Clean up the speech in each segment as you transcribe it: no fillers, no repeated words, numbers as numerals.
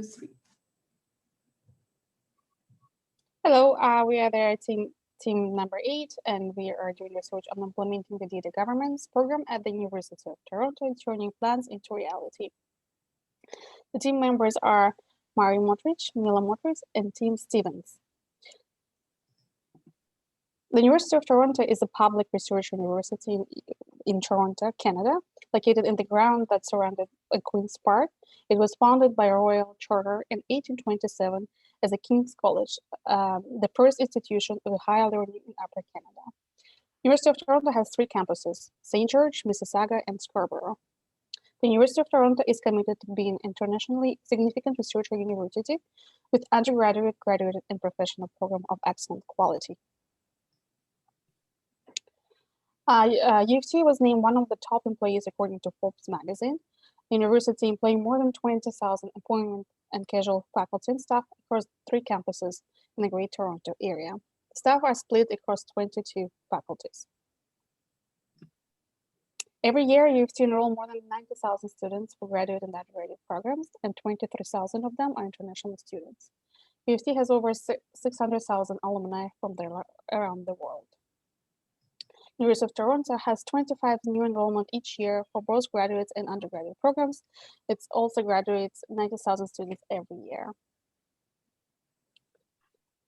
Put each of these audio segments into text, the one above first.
2, 3. Hello, we are the team number 8, and we are doing research on implementing the data governance program at the University of Toronto and turning plans into reality. The team members are Mari Motrich, Mila Motrich, and Tim Stevens. The University of Toronto is a public research university in Toronto, Canada, located in the ground that surrounded Queen's Park. It was founded by a royal charter in 1827 as a King's College, the first institution of higher learning in Upper Canada. University of Toronto has 3 campuses: St. George, Mississauga, and Scarborough. The University of Toronto is committed to being an internationally significant research university with undergraduate, graduate, and professional program of excellent quality. U of T was named one of the top employees according to Forbes magazine. The university employing more than 20,000 employment and casual faculty and staff across 3 campuses in the Greater Toronto area. Staff are split across 22 faculties. Every year, U of T enroll more than 90,000 students for graduate and undergraduate programs, and 23,000 of them are international students. U of T has over 600,000 alumni from around the world. University of Toronto has 25 new enrollment each year for both graduates and undergraduate programs. It also graduates 90,000 students every year.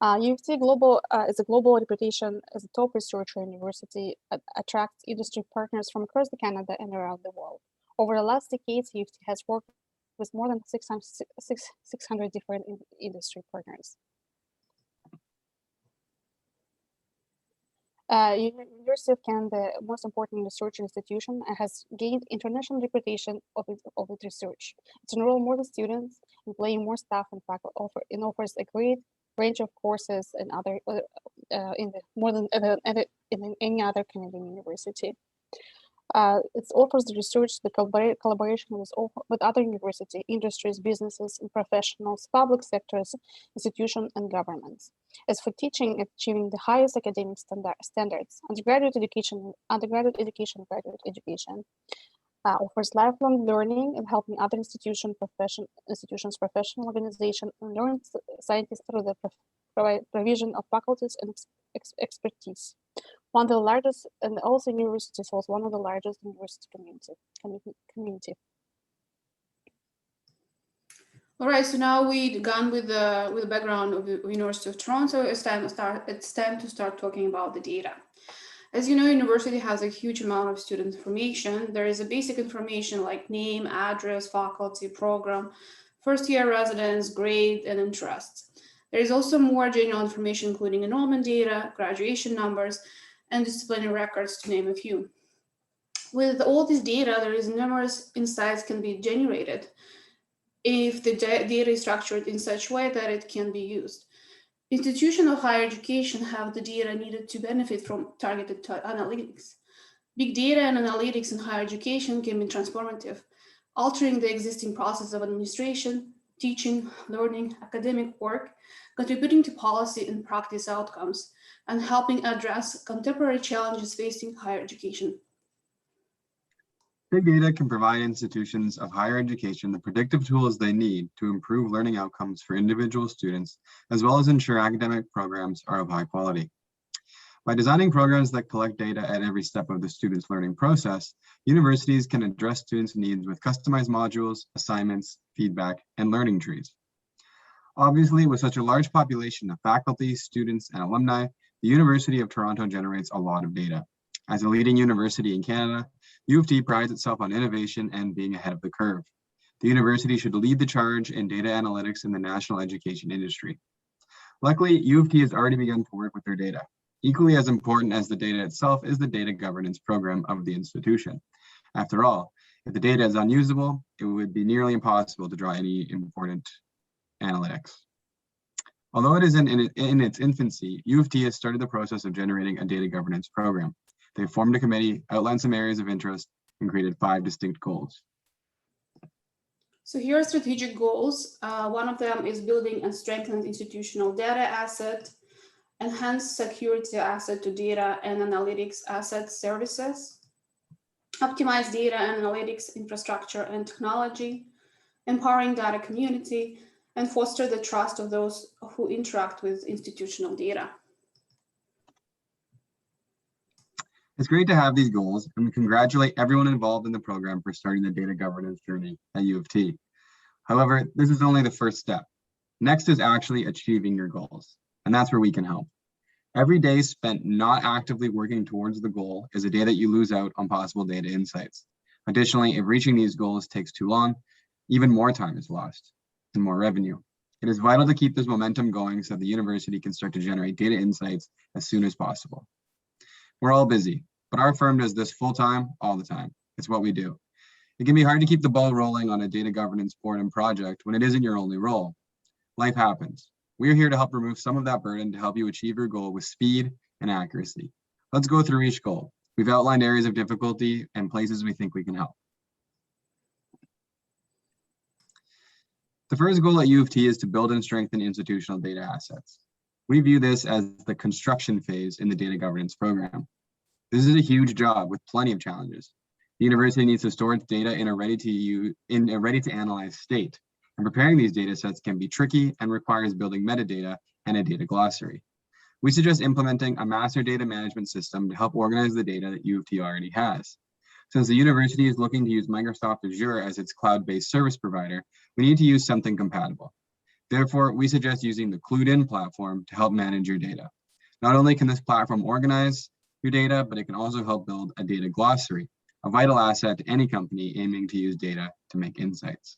U of T is a global reputation as a top researcher university, attracts industry partners from across Canada and around the world. Over the last decades, U of T has worked with more than 600 different industry partners. University of Canada, most important research institution, has gained international reputation of its research. It's enrolled more students, employing more staff and faculty, and offers a great range of courses and other more than in any other Canadian university. It offers the research, the collaboration with other university, industries, businesses, and professionals, public sectors, institutions, and governments. As for teaching, achieving the highest academic standards, undergraduate education, graduate education, offers lifelong learning and helping other institutions, professional organizations, and learned scientists through the provision of faculties and expertise. One of the largest, and also universities holds one of the largest university community. All right, so now we've gone with the background of the University of Toronto. It's time to start talking about the data. As you know, university has a huge amount of student information. There is a basic information like name, address, faculty, program, first-year residence, grade, and interests. There is also more general information, including enrollment data, graduation numbers, and disciplinary records, to name a few. With all this data, there is numerous insights can be generated if the data is structured in such a way that it can be used. Institutions of higher education have the data needed to benefit from targeted analytics. Big data and analytics in higher education can be transformative, altering the existing process of administration, teaching, learning, academic work, contributing to policy and practice outcomes, and helping address contemporary challenges facing higher education. Big data can provide institutions of higher education the predictive tools they need to improve learning outcomes for individual students, as well as ensure academic programs are of high quality. By designing programs that collect data at every step of the student's learning process, universities can address students' needs with customized modules, assignments, feedback, and learning trees. Obviously, with such a large population of faculty, students, and alumni, the University of Toronto generates a lot of data. As a leading university in Canada, U of T prides itself on innovation and being ahead of the curve. The university should lead the charge in data analytics in the national education industry. Luckily, U of T has already begun to work with their data. Equally as important as the data itself is the data governance program of the institution. After all, if the data is unusable, it would be nearly impossible to draw any important analytics. Although it is in its infancy, U of T has started the process of generating a data governance program. They formed a committee, outlined some areas of interest, and created 5 distinct goals. So here are strategic goals. One of them is building and strengthening institutional data asset, enhance security asset to data and analytics asset services, optimize data and analytics infrastructure and technology, empowering data community, and foster the trust of those who interact with institutional data. It's great to have these goals, and we congratulate everyone involved in the program for starting the data governance journey at U of T. However, this is only the first step. Next is actually achieving your goals, and that's where we can help. Every day spent not actively working towards the goal is a day that you lose out on possible data insights. Additionally, if reaching these goals takes too long, even more time is lost and more revenue. It is vital to keep this momentum going so the university can start to generate data insights as soon as possible. We're all busy, but our firm does this full-time, all the time. It's what we do. It can be hard to keep the ball rolling on a data governance board and project when it isn't your only role. Life happens. We're here to help remove some of that burden to help you achieve your goal with speed and accuracy. Let's go through each goal. We've outlined areas of difficulty and places we think we can help. The first goal at U of T is to build and strengthen institutional data assets. We view this as the construction phase in the data governance program. This is a huge job with plenty of challenges. The university needs to store its data in a ready-to-analyze state, and preparing these data sets can be tricky and requires building metadata and a data glossary. We suggest implementing a master data management system to help organize the data that U of T already has. Since the university is looking to use Microsoft Azure as its cloud-based service provider, we need to use something compatible. Therefore, we suggest using the Clued-In platform to help manage your data. Not only can this platform organize your data, but it can also help build a data glossary, a vital asset to any company aiming to use data to make insights.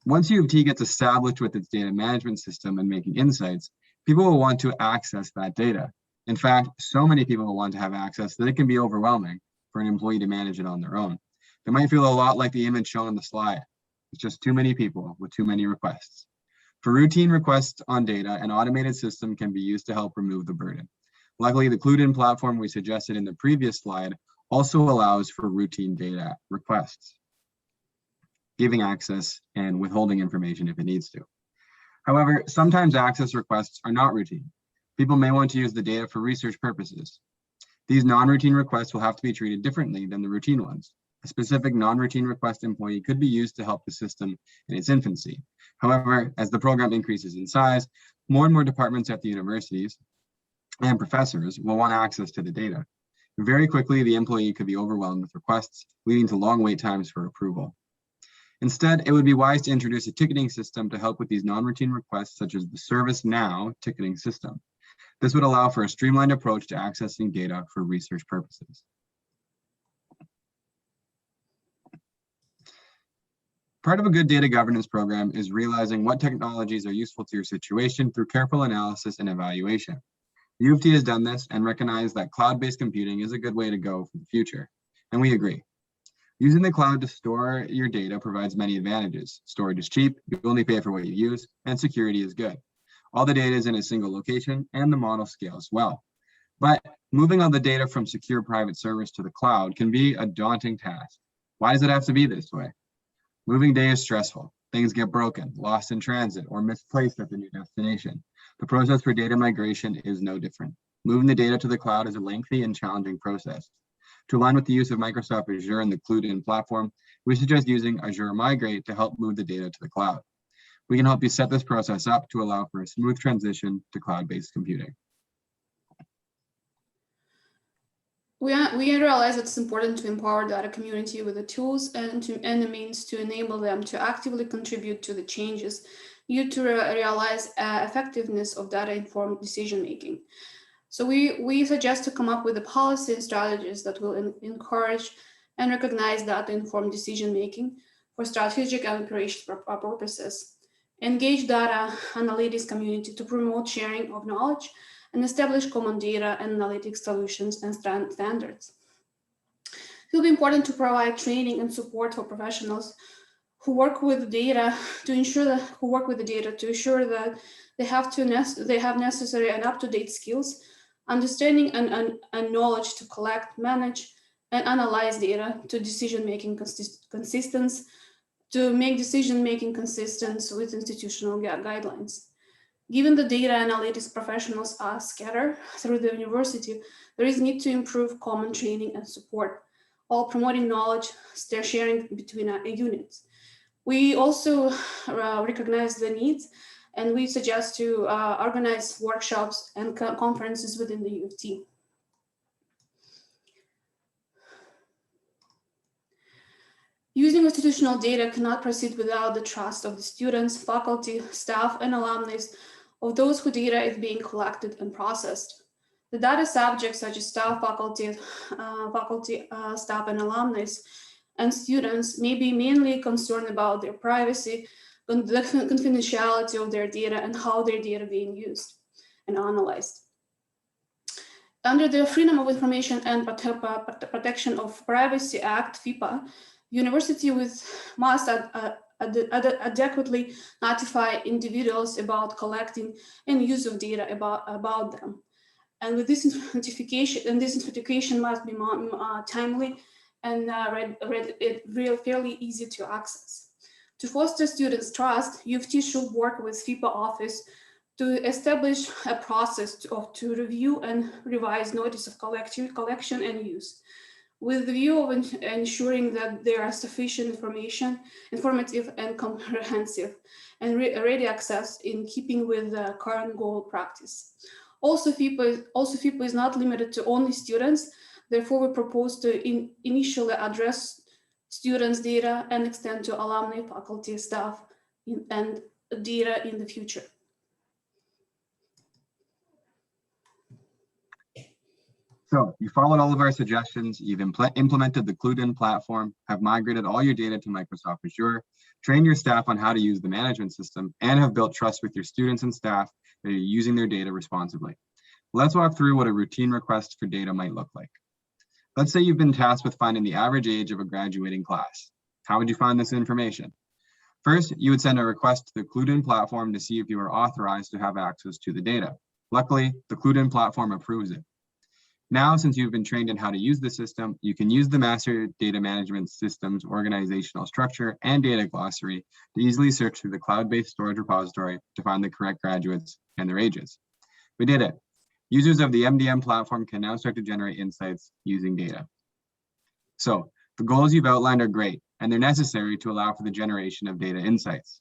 Once U of T gets established with its data management system and making insights, people will want to access that data. In fact, so many people will want to have access that it can be overwhelming for an employee to manage it on their own. It might feel a lot like the image shown on the slide. It's just too many people with too many requests. For routine requests on data, an automated system can be used to help remove the burden. Luckily, the Clued-In platform we suggested in the previous slide also allows for routine data requests, giving access and withholding information if it needs to. However, sometimes access requests are not routine. People may want to use the data for research purposes. These non-routine requests will have to be treated differently than the routine ones. A specific non-routine request employee could be used to help the system in its infancy. However, as the program increases in size, more and more departments at the universities and professors will want access to the data. Very quickly, the employee could be overwhelmed with requests, leading to long wait times for approval. Instead, it would be wise to introduce a ticketing system to help with these non-routine requests, such as the ServiceNow ticketing system. This would allow for a streamlined approach to accessing data for research purposes. Part of a good data governance program is realizing what technologies are useful to your situation through careful analysis and evaluation. U of T has done this and recognized that cloud-based computing is a good way to go for the future, and we agree. Using the cloud to store your data provides many advantages. Storage is cheap, you only pay for what you use, and security is good. All the data is in a single location, and the model scales well. But moving all the data from secure private servers to the cloud can be a daunting task. Why does it have to be this way? Moving data is stressful. Things get broken, lost in transit, or misplaced at the new destination. The process for data migration is no different. Moving the data to the cloud is a lengthy and challenging process. To align with the use of Microsoft Azure and the Clued-In platform, we suggest using Azure Migrate to help move the data to the cloud. We can help you set this process up to allow for a smooth transition to cloud-based computing. We realize it's important to empower the data community with the tools and the means to enable them to actively contribute to the changes you to realize effectiveness of data-informed decision-making. So we suggest to come up with a policy and strategies that will encourage and recognize data-informed decision-making for strategic and operational purposes. Engage data analytics community to promote sharing of knowledge and establish common data and analytics solutions and standards. It will be important to provide training and support for professionals who work with data to ensure that they have necessary and up-to-date skills, understanding and knowledge to collect, manage, and analyze data to decision-making consistent, to make decision-making consistent with institutional guidelines. Given the data analytics professionals are scattered through the university, there is need to improve common training and support. while promoting knowledge sharing between units. We also recognize the needs, and we suggest to organize workshops and conferences within the U of T. Using institutional data cannot proceed without the trust of the students, faculty, staff, and alumni of those whose data is being collected and processed. The data subjects such as staff, faculty, staff, and alumni and students may be mainly concerned about their privacy, the confidentiality of their data, and how their data being used and analyzed. Under the Freedom of Information and Protection of Privacy Act, FIPA, university must adequately notify individuals about collecting and use of data about them. And with this notification must be timely and fairly easy to access. To foster students' trust, U of T should work with FIPA office to establish a process to review and revise notice of collection and use, with the view of ensuring that there are sufficient informative and comprehensive, and ready access in keeping with the current goal practice. Also, FIPA is not limited to only students. Therefore, we propose to initially address students' data and extend to alumni, faculty, staff, and data in the future. So you followed all of our suggestions, you've implemented the Clued-in platform, have migrated all your data to Microsoft Azure, trained your staff on how to use the management system, and have built trust with your students and staff that are using their data responsibly. Let's walk through what a routine request for data might look like. Let's say you've been tasked with finding the average age of a graduating class. How would you find this information? First, you would send a request to the Clued-in platform to see if you are authorized to have access to the data. Luckily, the Clued-in platform approves it. Now, since you've been trained in how to use the system, you can use the master data management system's organizational structure and data glossary to easily search through the cloud-based storage repository to find the correct graduates and their ages. We did it. Users of the MDM platform can now start to generate insights using data. So the goals you've outlined are great, and they're necessary to allow for the generation of data insights.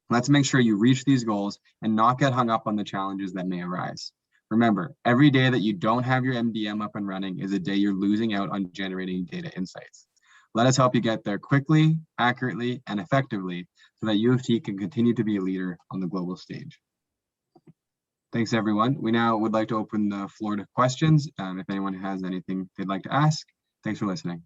Let's make sure you reach these goals and not get hung up on the challenges that may arise. Remember, every day that you don't have your MDM up and running is a day you're losing out on generating data insights. Let us help you get there quickly, accurately, and effectively so that U of T can continue to be a leader on the global stage. Thanks, everyone. We now would like to open the floor to questions. If anyone has anything they'd like to ask, thanks for listening.